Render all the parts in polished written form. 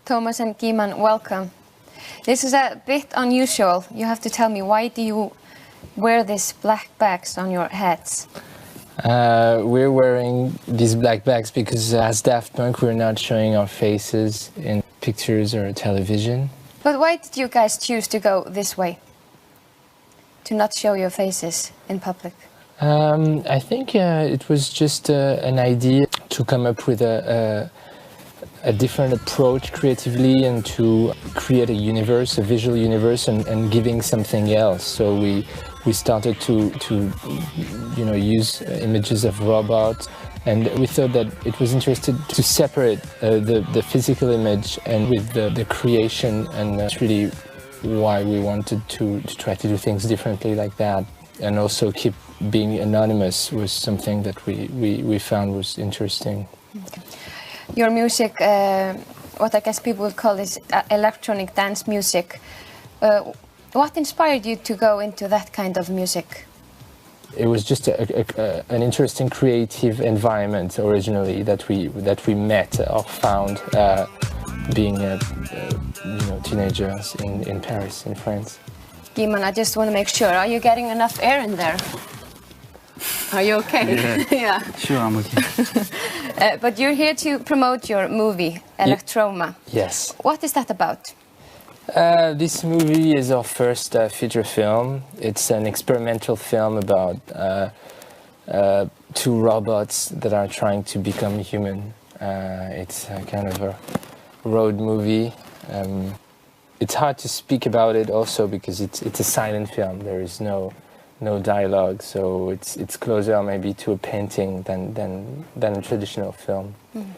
Thomas and Guiman, welcome. This is a bit unusual. You have to tell me, why do you wear these black bags on your heads? We're wearing these black bags because as Daft Punk we're not showing our faces in pictures or television. But why did you guys choose to go this way? To not show your faces in public? I think it was just an idea to come up with a different approach creatively and to create a universe, a visual universe, and giving something else. So we started to use images of robots, and we thought that it was interesting to separate the physical image and with the creation, and that's really why we wanted to try to do things differently like that, and also keep being anonymous was something that we found was interesting. Okay. Your music, what I guess people would call this electronic dance music. What inspired you to go into that kind of music? It was just an interesting creative environment originally that we met or found being teenagers in Paris, in France. Guiman, I just want to make sure, are you getting enough air in there? Are you okay? Yeah. Yeah. Sure, I'm okay. But you're here to promote your movie, Electroma. Yes. What is that about? This movie is our first feature film. It's an experimental film about two robots that are trying to become human. It's a kind of a road movie. It's hard to speak about it also because it's a silent film. There is no dialogue, so it's closer maybe to a painting than a traditional film. Mm.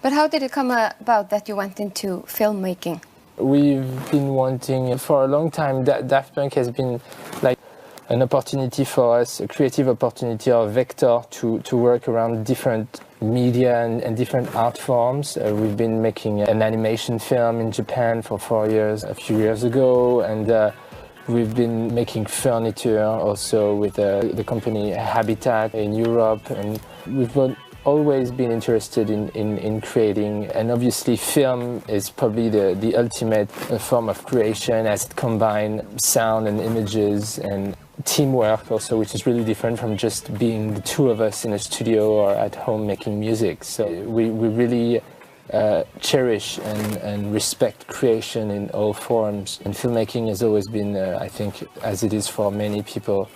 But how did it come about that you went into filmmaking? We've been wanting for a long time. Daft Punk has been like an opportunity for us, a creative opportunity or vector to work around different media and different art forms. We've been making an animation film in Japan for 4 years, a few years ago, and we've been making furniture also with the company Habitat in Europe, and we've always been interested in creating, and obviously film is probably the ultimate form of creation as it combines sound and images and teamwork also, which is really different from just being the two of us in a studio or at home making music. So we really cherish and respect creation in all forms, and filmmaking has always been, I think, as it is for many people,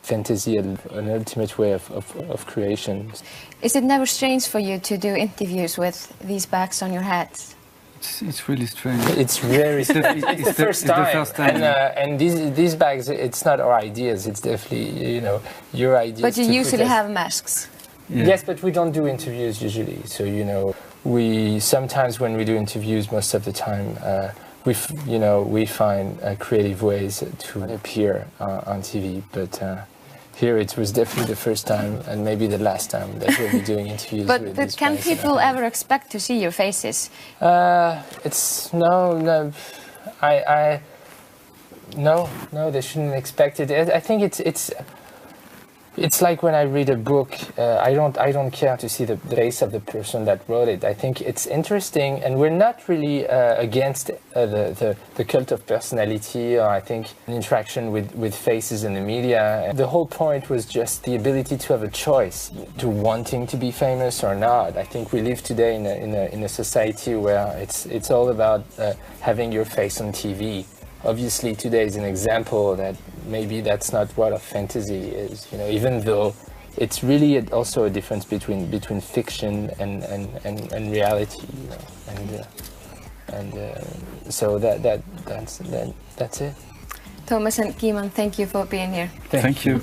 fantasy and an ultimate way of creation. Is it never strange for you to do interviews with these bags on your heads? It's really strange. It's very strange. It's the first time. And these bags, it's not our ideas. It's definitely your ideas. But you usually have masks. Yeah. Yes, but we don't do interviews usually. So we sometimes when we do interviews, most of the time, we find creative ways to appear on TV. But here it was definitely the first time, and maybe the last time that we'll be doing interviews. But can people ever expect to see your faces? No. No, they shouldn't expect it. I think it's like when I read a book, I don't care to see the face of the person that wrote it. I think it's interesting, and we're not really against the cult of personality, or I think an interaction with faces in the media. The whole point was just the ability to have a choice to wanting to be famous or not. I think we live today in a society where it's all about having your face on TV. Obviously, today is an example that maybe that's not what a fantasy is, even though it's really also a difference between fiction and reality, so that's it. Thomas and Guiman, thank you for being here. Thank you.